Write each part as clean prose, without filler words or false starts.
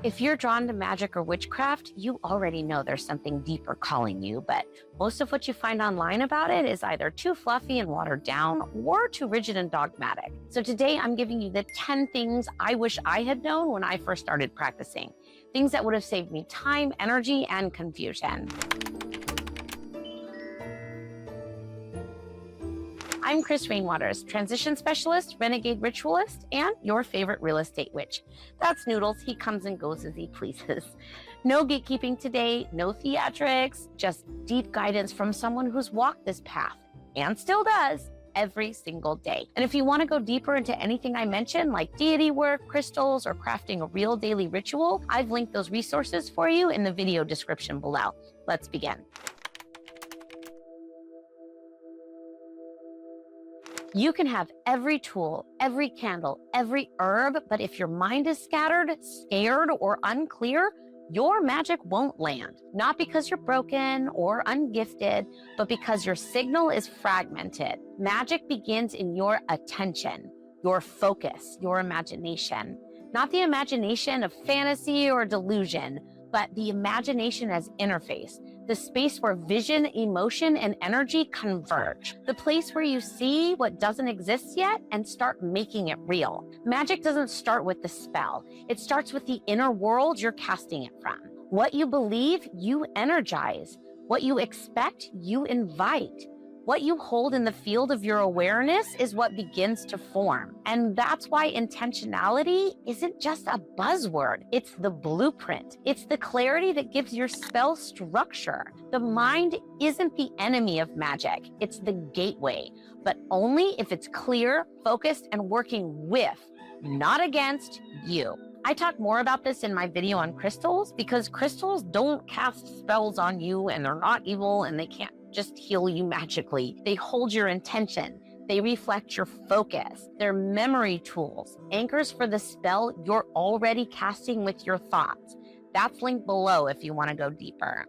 If you're drawn to magic or witchcraft, you already know there's something deeper calling you, but most of what you find online about it is either too fluffy and watered down or too rigid and dogmatic. So today I'm giving you the 10 things I wish I had known when I first started practicing. Things that would have saved me time, energy, and confusion. I'm Kris Rainwaters, transition specialist, renegade ritualist, and your favorite real estate witch. That's Noodles. He comes and goes as he pleases. No gatekeeping today, no theatrics, just deep guidance from someone who's walked this path, and still does, every single day. And if you want to go deeper into anything I mentioned, like deity work, crystals, or crafting a real daily ritual, I've linked those resources for you in the video description below. Let's begin. You can have every tool, every candle, every herb, but if your mind is scattered, scared, or unclear, your magic won't land. Not because you're broken or ungifted, but because your signal is fragmented. Magic begins in your attention, your focus, your imagination. Not the imagination of fantasy or delusion, but the imagination as interface, the space where vision, emotion, and energy converge. The place where you see what doesn't exist yet and start making it real. Magic doesn't start with the spell. It starts with the inner world you're casting it from. What you believe, you energize. What you expect, you invite. What you hold in the field of your awareness is what begins to form. And that's why intentionality isn't just a buzzword. It's the blueprint. It's the clarity that gives your spell structure. The mind isn't the enemy of magic. It's the gateway, but only if it's clear, focused, and working with, not against you. I talk more about this in my video on crystals because crystals don't cast spells on you and they're not evil and they can't just heal you magically. They hold your intention. They reflect your focus. They're memory tools, anchors for the spell you're already casting with your thoughts. That's linked below if you want to go deeper.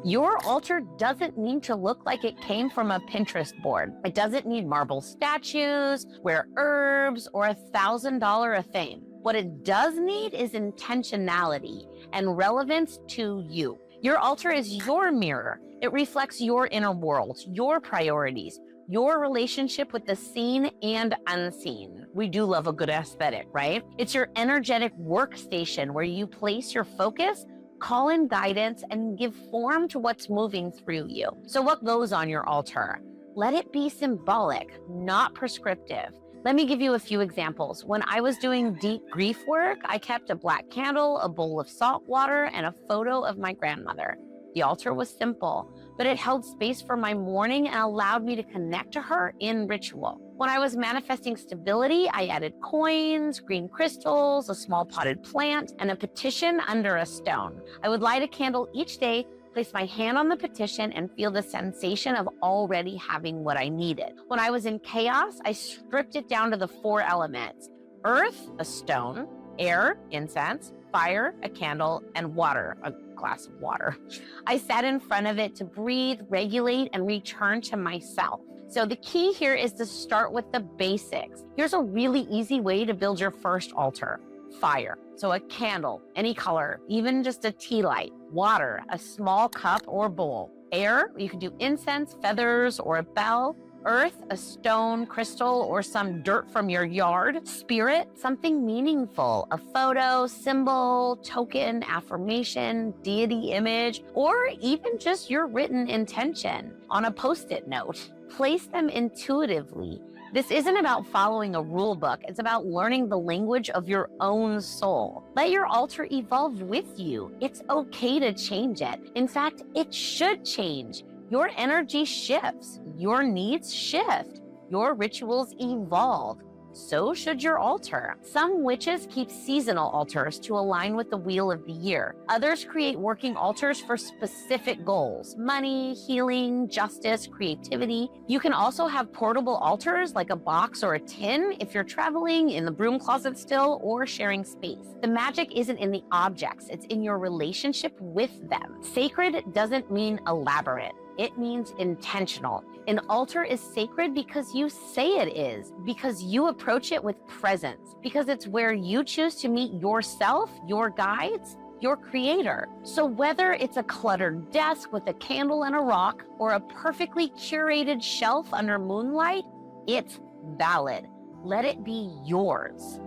Your altar doesn't need to look like it came from a Pinterest board. It doesn't need marble statues, rare herbs, or $1,000 a theme. What it does need is intentionality and relevance to you. Your altar is your mirror. It reflects your inner world, your priorities, your relationship with the seen and unseen. We do love a good aesthetic, right? It's your energetic workstation where you place your focus, call in guidance, and give form to what's moving through you. So what goes on your altar? Let it be symbolic, not prescriptive. Let me give you a few examples. When I was doing deep grief work, I kept a black candle, a bowl of salt water, and a photo of my grandmother. The altar was simple, but it held space for my mourning and allowed me to connect to her in ritual. When I was manifesting stability, I added coins, green crystals, a small potted plant, and a petition under a stone. I would light a candle each day, place my hand on the petition, and feel the sensation of already having what I needed. When I was in chaos, I stripped it down to the 4 elements: earth, a stone; air, incense; fire, a candle; and water, a glass of water. I sat in front of it to breathe, regulate, and return to myself. So the key here is to start with the basics. Here's a really easy way to build your first altar. Fire, so a candle, any color, even just a tea light. Water, a small cup or bowl. Air, you can do incense, feathers, or a bell. Earth, a stone, crystal, or some dirt from your yard. Spirit, something meaningful, a photo, symbol, token, affirmation, deity image, or even just your written intention on a Post-it note. Place them intuitively. This isn't about following a rule book. It's about learning the language of your own soul. Let your altar evolve with you. It's okay to change it. In fact, it should change. Your energy shifts. Your needs shift. Your rituals evolve. So should your altar. Some witches keep seasonal altars to align with the wheel of the year. Others create working altars for specific goals: money, healing, justice, creativity. You can also have portable altars like a box or a tin if you're traveling, in the broom closet still, or sharing space. The magic isn't in the objects, it's in your relationship with them. Sacred doesn't mean elaborate. It means intentional. An altar is sacred because you say it is, because you approach it with presence, because it's where you choose to meet yourself, your guides, your creator. So whether it's a cluttered desk with a candle and a rock, or a perfectly curated shelf under moonlight, it's valid. Let it be yours.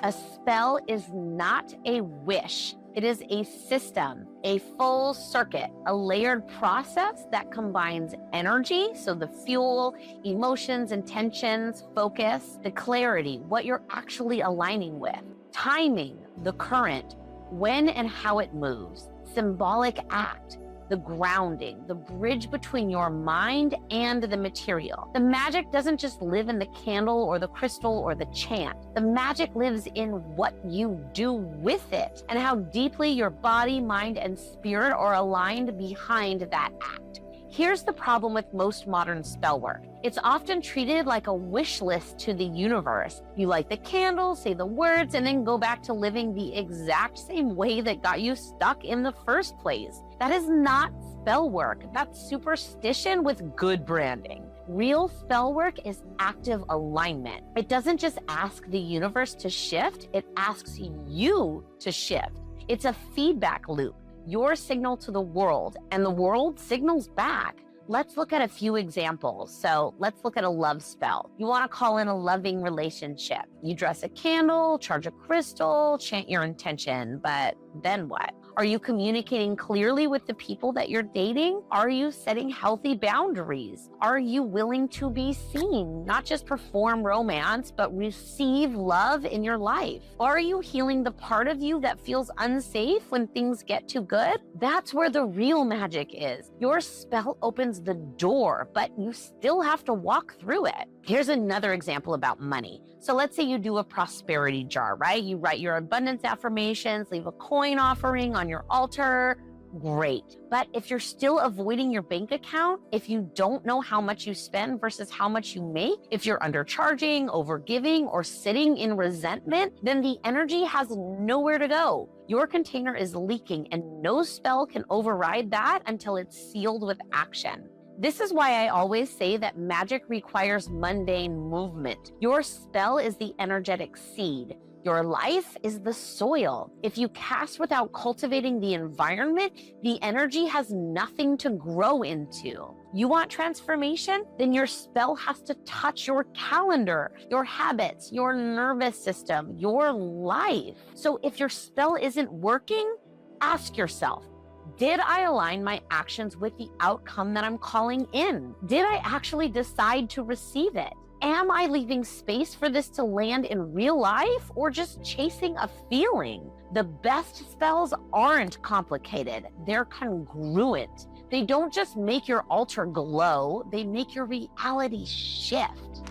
A spell is not a wish. It is a system, a full circuit, a layered process that combines energy, so the fuel, emotions, intentions, focus, the clarity, what you're actually aligning with, timing, the current, when and how it moves, symbolic act, the grounding, the bridge between your mind and the material. The magic doesn't just live in the candle or the crystal or the chant. The magic lives in what you do with it and how deeply your body, mind, and spirit are aligned behind that act. Here's the problem with most modern spell work. It's often treated like a wish list to the universe. You light the candle, say the words, and then go back to living the exact same way that got you stuck in the first place. That is not spell work. That's superstition with good branding. Real spell work is active alignment. It doesn't just ask the universe to shift, it asks you to shift. It's a feedback loop. Your signal to the world, and the world signals back. Let's look at a few examples. So let's look at a love spell. You want to call in a loving relationship. You dress a candle, charge a crystal, chant your intention, but then what? Are you communicating clearly with the people that you're dating? Are you setting healthy boundaries? Are you willing to be seen, not just perform romance, but receive love in your life? Are you healing the part of you that feels unsafe when things get too good? That's where the real magic is. Your spell opens the door, but you still have to walk through it. Here's another example about money. So let's say you do a prosperity jar, right? You write your abundance affirmations, leave a coin offering on your altar. Great. But if you're still avoiding your bank account, if you don't know how much you spend versus how much you make, if you're undercharging, overgiving, or sitting in resentment, then the energy has nowhere to go. Your container is leaking and no spell can override that until it's sealed with action. This is why I always say that magic requires mundane movement. Your spell is the energetic seed. Your life is the soil. If you cast without cultivating the environment, the energy has nothing to grow into. You want transformation? Then your spell has to touch your calendar, your habits, your nervous system, your life. So if your spell isn't working, ask yourself, did I align my actions with the outcome that I'm calling in? Did I actually decide to receive it? Am I leaving space for this to land in real life or just chasing a feeling? The best spells aren't complicated. They're congruent. They don't just make your altar glow, they make your reality shift.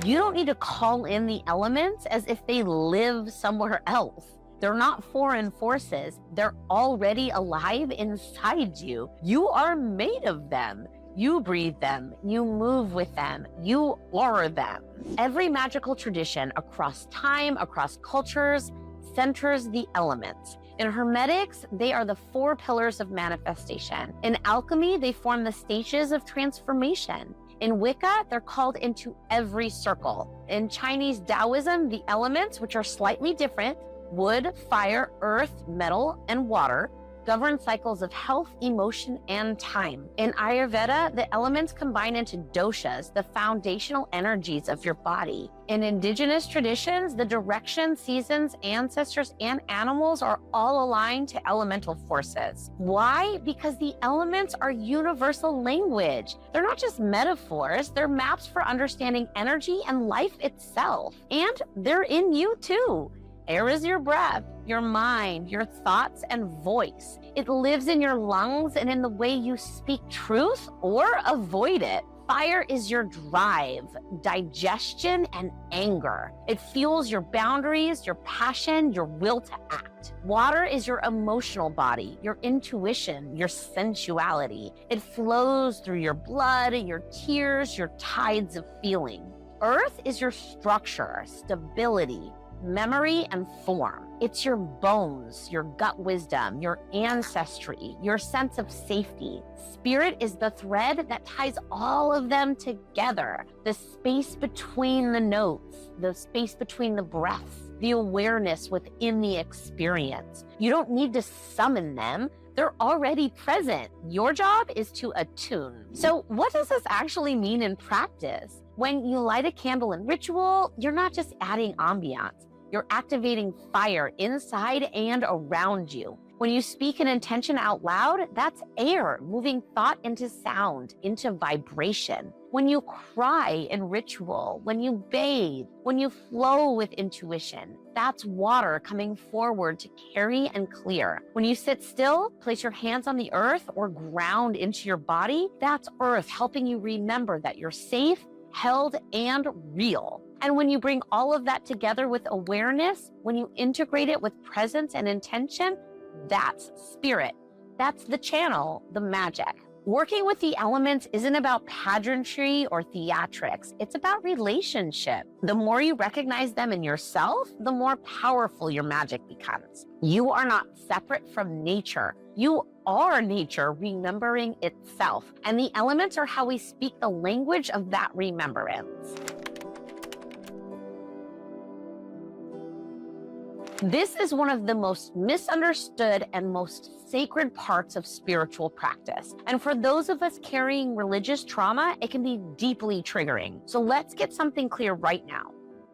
You don't need to call in the elements as if they live somewhere else. They're not foreign forces. They're already alive inside you. You are made of them. You breathe them. You move with them. You are them. Every magical tradition across time, across cultures, centers the elements. In Hermetics, they are the 4 pillars of manifestation. In alchemy, they form the stages of transformation. In Wicca, they're called into every circle. In Chinese Taoism, the elements, which are slightly different, wood, fire, earth, metal, and water, govern cycles of health, emotion, and time. In Ayurveda, the elements combine into doshas, the foundational energies of your body. In indigenous traditions, the direction, seasons, ancestors, and animals are all aligned to elemental forces. Why? Because the elements are universal language. They're not just metaphors, they're maps for understanding energy and life itself. And they're in you too. Air is your breath, your mind, your thoughts, and voice. It lives in your lungs and in the way you speak truth or avoid it. Fire is your drive, digestion, and anger. It fuels your boundaries, your passion, your will to act. Water is your emotional body, your intuition, your sensuality. It flows through your blood, your tears, your tides of feeling. Earth is your structure, stability, memory, and form. It's your bones, your gut wisdom, your ancestry, your sense of safety. Spirit is the thread that ties all of them together. The space between the notes, the space between the breaths, the awareness within the experience. You don't need to summon them. They're already present. Your job is to attune. So what does this actually mean in practice? When you light a candle in ritual, you're not just adding ambiance. You're activating fire inside and around you. When you speak an intention out loud, that's air moving thought into sound, into vibration. When you cry in ritual, when you bathe, when you flow with intuition, that's water coming forward to carry and clear. When you sit still, place your hands on the earth or ground into your body, that's earth helping you remember that you're safe, held, and real. And when you bring all of that together with awareness, when you integrate it with presence and intention, that's spirit. That's the channel, the magic. Working with the elements isn't about pageantry or theatrics. It's about relationship. The more you recognize them in yourself, the more powerful your magic becomes. You are not separate from nature. You are nature remembering itself. And the elements are how we speak the language of that remembrance. This is one of the most misunderstood and most sacred parts of spiritual practice. And for those of us carrying religious trauma, it can be deeply triggering. So let's get something clear right now.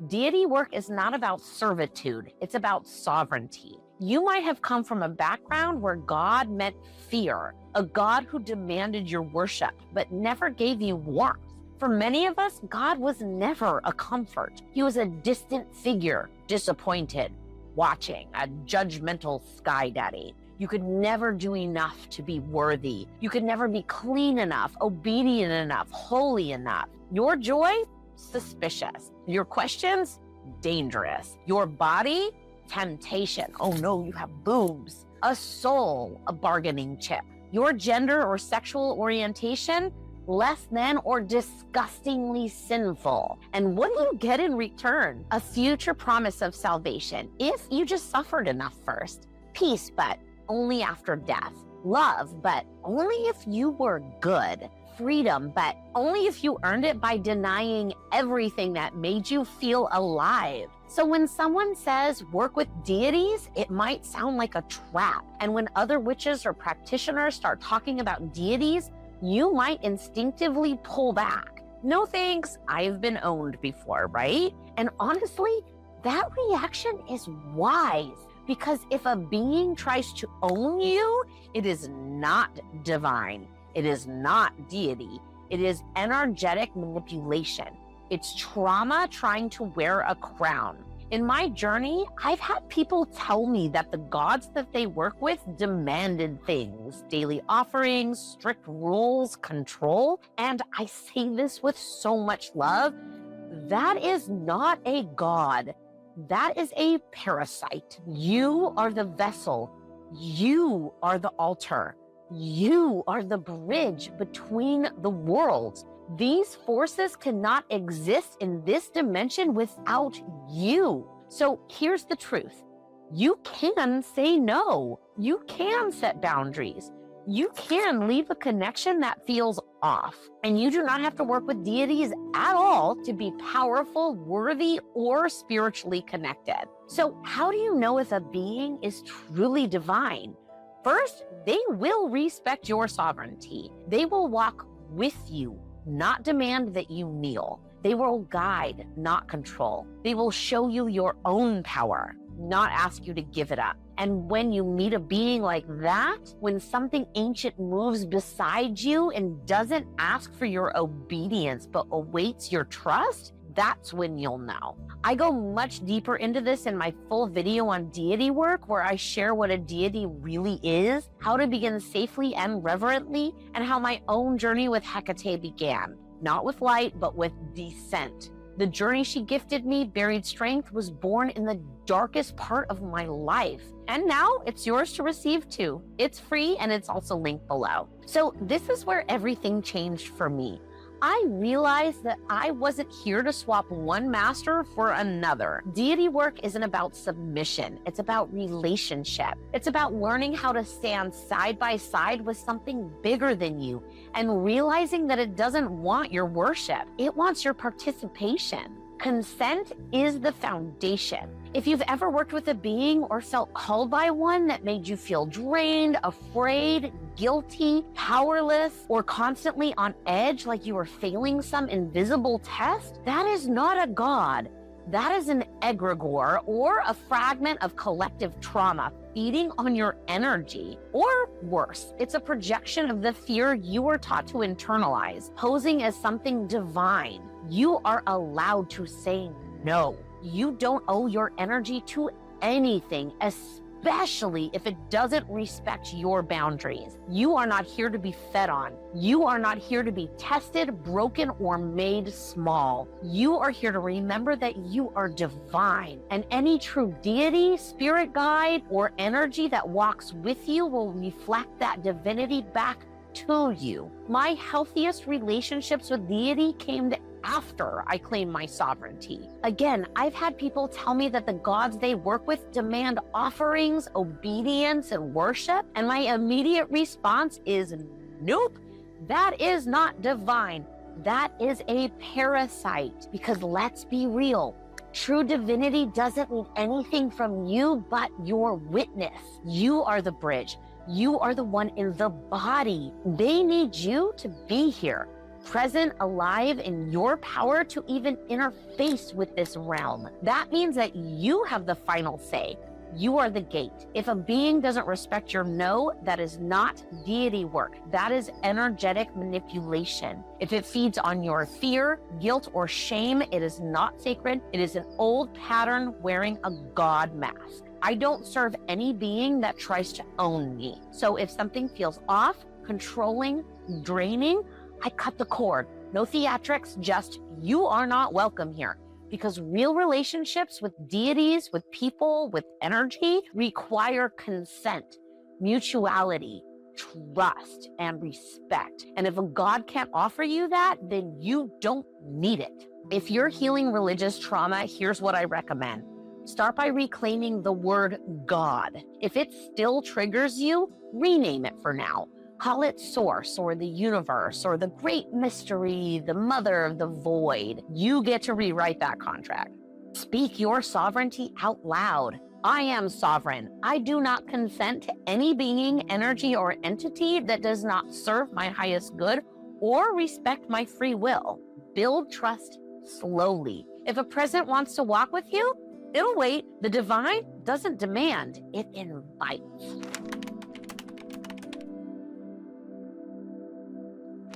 Deity work is not about servitude, it's about sovereignty. You might have come from a background where God meant fear, a God who demanded your worship, but never gave you warmth. For many of us, God was never a comfort. He was a distant figure, disappointed, watching, a judgmental sky daddy. You could never do enough to be worthy. You could never be clean enough, obedient enough, holy enough. Your joy, suspicious. Your questions, dangerous. Your body, temptation. Oh no, you have boobs. A soul, a bargaining chip. Your gender or sexual orientation, less than or disgustingly sinful. And what do you get in return? A future promise of salvation, if you just suffered enough first. Peace, but only after death. Love, but only if you were good. Freedom, but only if you earned it by denying everything that made you feel alive. So when someone says work with deities, it might sound like a trap. And when other witches or practitioners start talking about deities, you might instinctively pull back. No thanks, I've been owned before, right? And honestly, that reaction is wise, because if a being tries to own you, it is not divine. It is not deity. It is energetic manipulation. It's trauma trying to wear a crown. In my journey, I've had people tell me that the gods that they work with demanded things, daily offerings, strict rules, control. And I say this with so much love. That is not a god. That is a parasite. You are the vessel. You are the altar. You are the bridge between the worlds. These forces cannot exist in this dimension without you. So here's the truth. You can say no. You can set boundaries. You can leave a connection that feels off. And you do not have to work with deities at all to be powerful, worthy, or spiritually connected. So how do you know if a being is truly divine? First, they will respect your sovereignty. They will walk with you, not demand that you kneel. They will guide, not control. They will show you your own power, not ask you to give it up. And when you meet a being like that, when something ancient moves beside you and doesn't ask for your obedience but awaits your trust, that's when you'll know. I go much deeper into this in my full video on deity work, where I share what a deity really is, how to begin safely and reverently, and how my own journey with Hecate began. Not with light, but with descent. The journey she gifted me, Buried Strength, was born in the darkest part of my life. And now it's yours to receive too. It's free and it's also linked below. So this is where everything changed for me. I realized that I wasn't here to swap one master for another. Deity work isn't about submission. It's about relationship. It's about learning how to stand side by side with something bigger than you and realizing that it doesn't want your worship. It wants your participation. Consent is the foundation. If you've ever worked with a being or felt called by one that made you feel drained, afraid, guilty, powerless, or constantly on edge like you were failing some invisible test, that is not a god. That is an egregore or a fragment of collective trauma feeding on your energy. Or worse, it's a projection of the fear you were taught to internalize, posing as something divine. You are allowed to say no. You don't owe your energy to anything, especially if it doesn't respect your boundaries. You are not here to be fed on. You are not here to be tested, broken, or made small. You are here to remember that you are divine, and any true deity, spirit guide, or energy that walks with you will reflect that divinity back to you. My healthiest relationships with deity came after I claimed my sovereignty. Again, I've had people tell me that the gods they work with demand offerings, obedience, and worship, and my immediate response is nope, that is not divine. That is a parasite. Because let's be real, true divinity doesn't need anything from you but your witness. You are the bridge. You are the one in the body. They need you to be here, present, alive, in your power to even interface with this realm. That means that you have the final say. You are the gate. If a being doesn't respect your no, that is not deity work. That is energetic manipulation. If it feeds on your fear, guilt, or shame, it is not sacred. It is an old pattern wearing a god mask. I don't serve any being that tries to own me. So if something feels off, controlling, draining, I cut the cord. No theatrics, just you are not welcome here. Because real relationships with deities, with people, with energy require consent, mutuality, trust, and respect. And if a god can't offer you that, then you don't need it. If you're healing religious trauma, here's what I recommend. Start by reclaiming the word God. If it still triggers you, rename it for now. Call it source or the universe or the great mystery, the mother of the void. You get to rewrite that contract. Speak your sovereignty out loud. I am sovereign. I do not consent to any being, energy, or entity that does not serve my highest good or respect my free will. Build trust slowly. If a present wants to walk with you, it'll wait. The divine doesn't demand, it invites.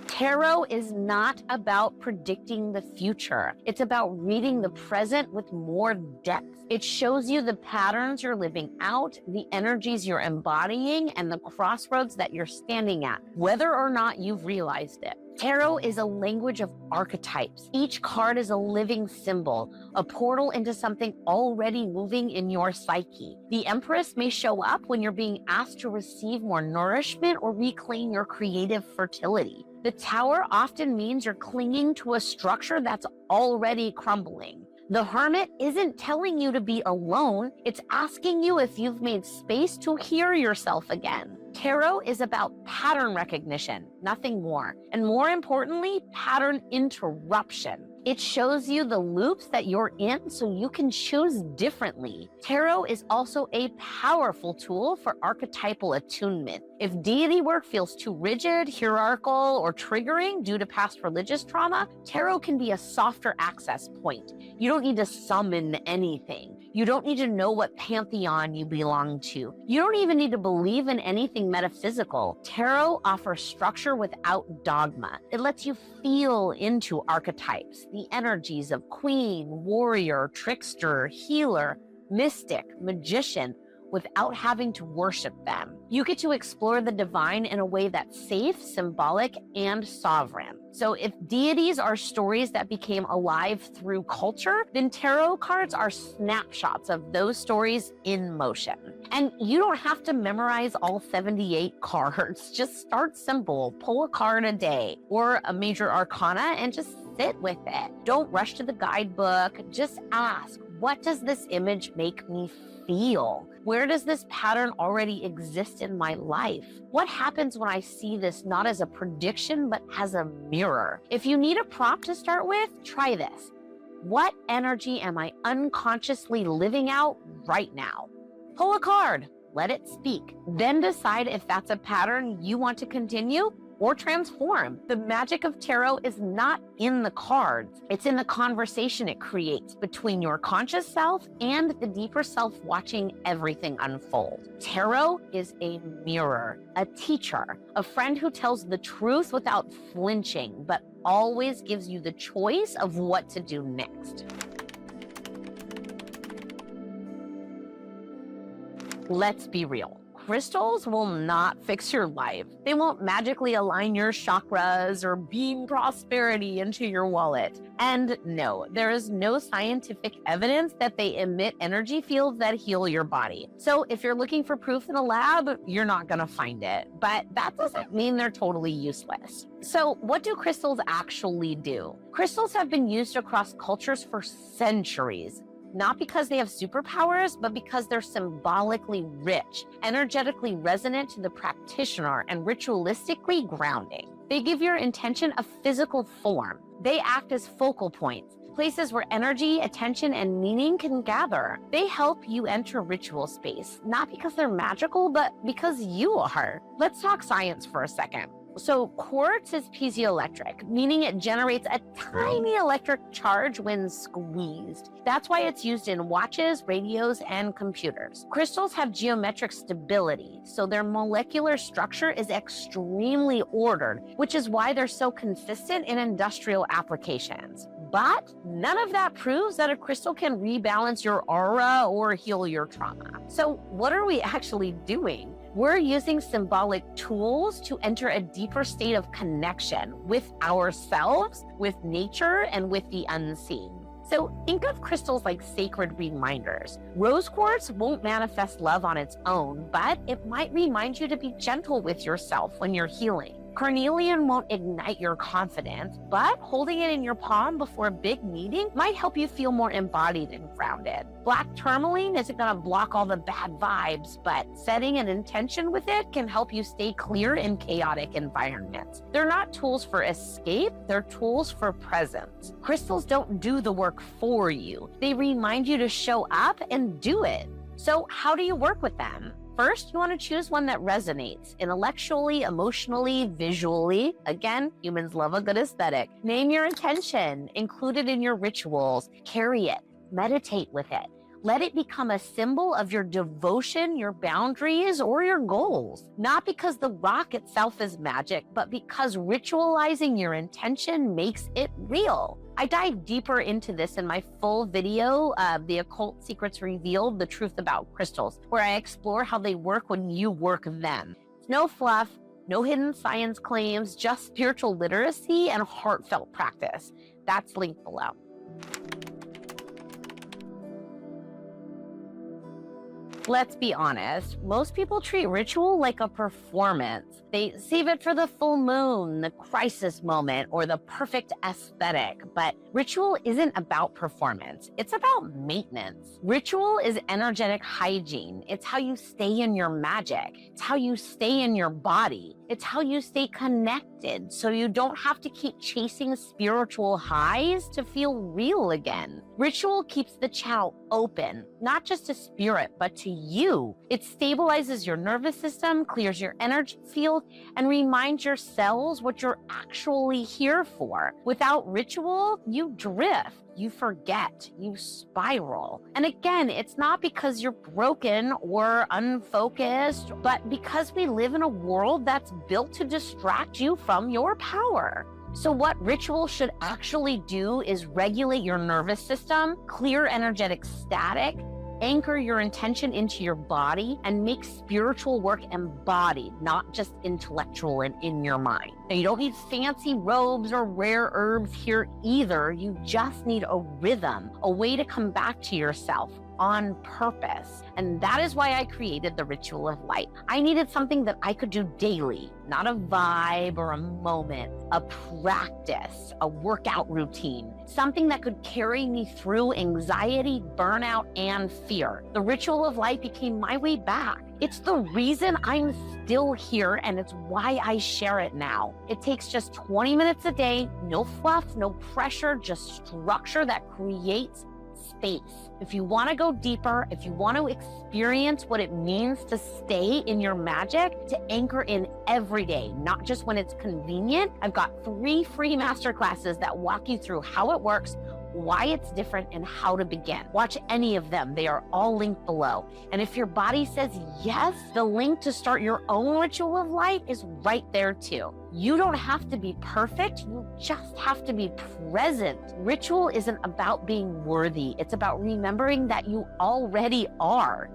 Tarot is not about predicting the future. It's about reading the present with more depth. It shows you the patterns you're living out, the energies you're embodying, and the crossroads that you're standing at, whether or not you've realized it. Tarot is a language of archetypes. Each card is a living symbol, a portal into something already moving in your psyche. The Empress may show up when you're being asked to receive more nourishment or reclaim your creative fertility. The Tower often means you're clinging to a structure that's already crumbling. The Hermit isn't telling you to be alone. It's asking you if you've made space to hear yourself again. Tarot is about pattern recognition, nothing more. And more importantly, pattern interruption. It shows you the loops that you're in so you can choose differently. Tarot is also a powerful tool for archetypal attunement. If deity work feels too rigid, hierarchical, or triggering due to past religious trauma, tarot can be a softer access point. You don't need to summon anything. You don't need to know what pantheon you belong to. You don't even need to believe in anything metaphysical. Tarot offers structure without dogma. It lets you feel into archetypes, the energies of queen, warrior, trickster, healer, mystic, magician, without having to worship them. You get to explore the divine in a way that's safe, symbolic, and sovereign. So if deities are stories that became alive through culture, then tarot cards are snapshots of those stories in motion. And you don't have to memorize all 78 cards. Just start simple, pull a card a day or a major arcana and just sit with it. Don't rush to the guidebook. Just ask, what does this image make me feel? Where does this pattern already exist in my life? What happens when I see this not as a prediction, but as a mirror? If you need a prompt to start with, try this. What energy am I unconsciously living out right now? Pull a card, let it speak. Then decide if that's a pattern you want to continue or transform. The magic of tarot is not in the cards. It's in the conversation it creates between your conscious self and the deeper self watching everything unfold. Tarot is a mirror, a teacher, a friend who tells the truth without flinching, but always gives you the choice of what to do next. Let's be real. Crystals will not fix your life. They won't magically align your chakras or beam prosperity into your wallet. And no, there is no scientific evidence that they emit energy fields that heal your body. So if you're looking for proof in a lab, you're not gonna find it. But that doesn't mean they're totally useless. So what do crystals actually do? Crystals have been used across cultures for centuries. Not because they have superpowers, but because they're symbolically rich, energetically resonant to the practitioner, and ritualistically grounding. They give your intention a physical form. They act as focal points, places where energy, attention, and meaning can gather. They help you enter ritual space, not because they're magical, but because you are. Let's talk science for a second. So quartz is piezoelectric, meaning it generates a tiny electric charge when squeezed. That's why it's used in watches, radios, and computers. Crystals have geometric stability, so their molecular structure is extremely ordered, which is why they're so consistent in industrial applications. But none of that proves that a crystal can rebalance your aura or heal your trauma. So what are we actually doing? We're using symbolic tools to enter a deeper state of connection with ourselves, with nature, and with the unseen. So think of crystals like sacred reminders. Rose quartz won't manifest love on its own, but it might remind you to be gentle with yourself when you're healing. Carnelian won't ignite your confidence, but holding it in your palm before a big meeting might help you feel more embodied and grounded. Black tourmaline isn't going to block all the bad vibes, but setting an intention with it can help you stay clear in chaotic environments. They're not tools for escape, they're tools for presence. Crystals don't do the work for you. They remind you to show up and do it. So how do you work with them? First, you want to choose one that resonates intellectually, emotionally, visually. Again, humans love a good aesthetic. Name your intention, include it in your rituals, carry it, meditate with it. Let it become a symbol of your devotion, your boundaries, or your goals. Not because the rock itself is magic, but because ritualizing your intention makes it real. I dive deeper into this in my full video, The Occult Secrets Revealed, The Truth About Crystals, where I explore how they work when you work them. No fluff, no hidden science claims, just spiritual literacy and heartfelt practice. That's linked below. Let's be honest, most people treat ritual like a performance. They save it for the full moon, the crisis moment, or the perfect aesthetic. But ritual isn't about performance. It's about maintenance. Ritual is energetic hygiene. It's how you stay in your magic. It's how you stay in your body. It's how you stay connected so you don't have to keep chasing spiritual highs to feel real again. Ritual keeps the channel open, not just to spirit, but to you. It stabilizes your nervous system, clears your energy field, and reminds your cells what you're actually here for. Without ritual, you drift, you forget, you spiral. And again, it's not because you're broken or unfocused, but because we live in a world that's built to distract you from your power. So what ritual should actually do is regulate your nervous system, clear energetic static, anchor your intention into your body and make spiritual work embodied, not just intellectual and in your mind. Now, you don't need fancy robes or rare herbs here either. You just need a rhythm, a way to come back to yourself on purpose. And that is why I created the Ritual of Light. I needed something that I could do daily, not a vibe or a moment, a practice, a workout routine, something that could carry me through anxiety, burnout, and fear. The Ritual of Light became my way back. It's the reason I'm still here, and it's why I share it now. It takes just 20 minutes a day, no fluff, no pressure, just structure that creates space. If you want to go deeper, if you want to experience what it means to stay in your magic, to anchor in every day, not just when it's convenient, I've got 3 free masterclasses that walk you through how it works, why it's different, and how to begin. Watch any of them. They are all linked below. And if your body says yes, the link to start your own Ritual of Light is right there too. You don't have to be perfect. You just have to be present. Ritual isn't about being worthy. It's about remembering that you already are.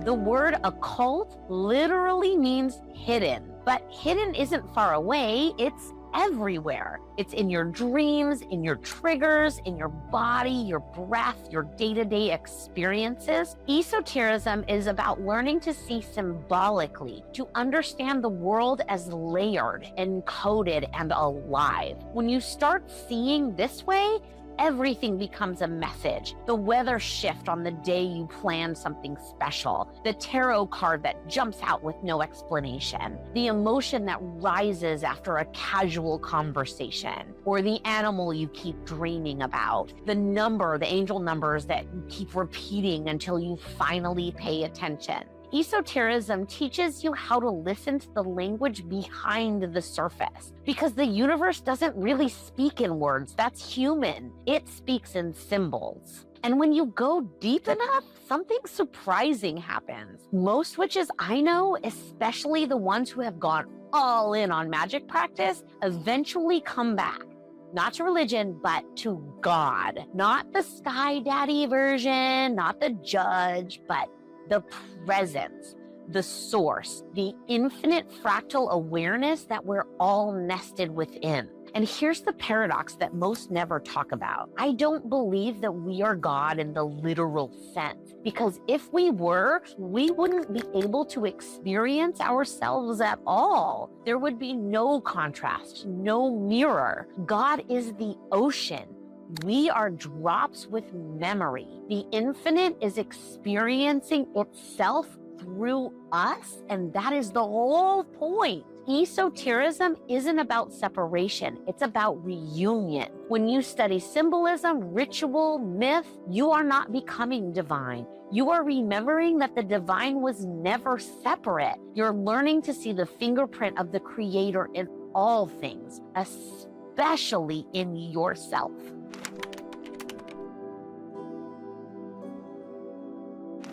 The word occult literally means hidden. But hidden isn't far away, it's everywhere. It's in your dreams, in your triggers, in your body, your breath, your day-to-day experiences. Esotericism is about learning to see symbolically, to understand the world as layered, encoded, and alive. When you start seeing this way, everything becomes a message. The weather shift on the day you plan something special, the tarot card that jumps out with no explanation, the emotion that rises after a casual conversation, or the animal you keep dreaming about, the number, the angel numbers that you keep repeating until you finally pay attention. Esotericism teaches you how to listen to the language behind the surface, because the universe doesn't really speak in words. That's human. It speaks in symbols. And when you go deep enough, something surprising happens. Most witches I know, especially the ones who have gone all in on magic practice, eventually come back. Not to religion, but to God. Not the sky daddy version, not the judge, but the presence, the source, the infinite fractal awareness that we're all nested within. And here's the paradox that most never talk about. I don't believe that we are God in the literal sense, because if we were, we wouldn't be able to experience ourselves at all. There would be no contrast, no mirror. God is the ocean. We are drops with memory. The infinite is experiencing itself through us, and that is the whole point. Esotericism isn't about separation, it's about reunion. When you study symbolism, ritual, myth, you are not becoming divine. You are remembering that the divine was never separate. You're learning to see the fingerprint of the Creator in all things, especially in yourself.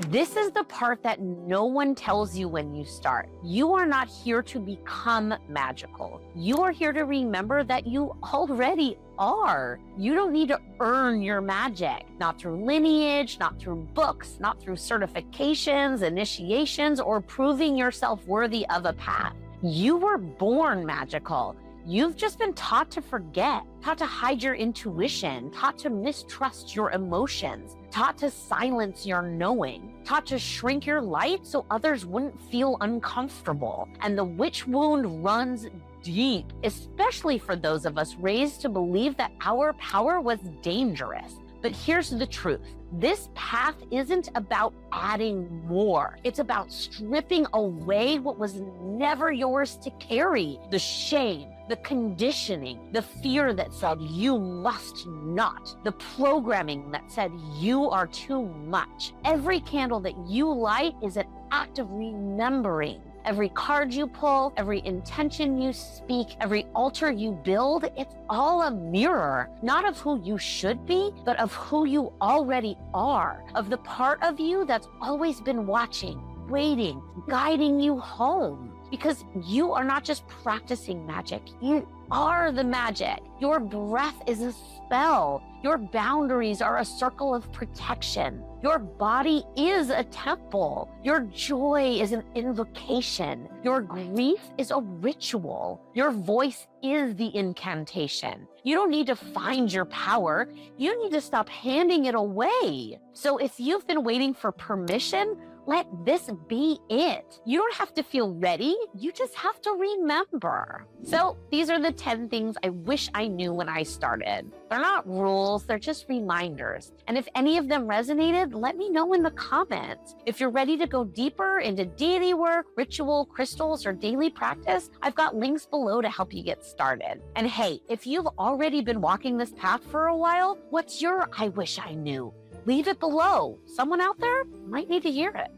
This is the part that no one tells you when you start. You are not here to become magical. You are here to remember that you already are. You don't need to earn your magic, not through lineage, not through books, not through certifications, initiations, or proving yourself worthy of a path. You were born magical. You've just been taught to forget, taught to hide your intuition, taught to mistrust your emotions, taught to silence your knowing, taught to shrink your light so others wouldn't feel uncomfortable. And the witch wound runs deep, especially for those of us raised to believe that our power was dangerous. But here's the truth. This path isn't about adding more. It's about stripping away what was never yours to carry. The shame, the conditioning, the fear that said you must not, the programming that said you are too much. Every candle that you light is an act of remembering. Every card you pull, every intention you speak, every altar you build, it's all a mirror, not of who you should be, but of who you already are, of the part of you that's always been watching, waiting, guiding you home. Because you are not just practicing magic, you are the magic. Your breath is a spell. Your boundaries are a circle of protection. Your body is a temple. Your joy is an invocation. Your grief is a ritual. Your voice is the incantation. You don't need to find your power. You need to stop handing it away. So if you've been waiting for permission, let this be it. You don't have to feel ready. You just have to remember. So these are the 10 things I wish I knew when I started. They're not rules, they're just reminders. And if any of them resonated, let me know in the comments. If you're ready to go deeper into deity work, ritual, crystals, or daily practice, I've got links below to help you get started. And hey, if you've already been walking this path for a while, what's your I wish I knew? Leave it below. Someone out there might need to hear it.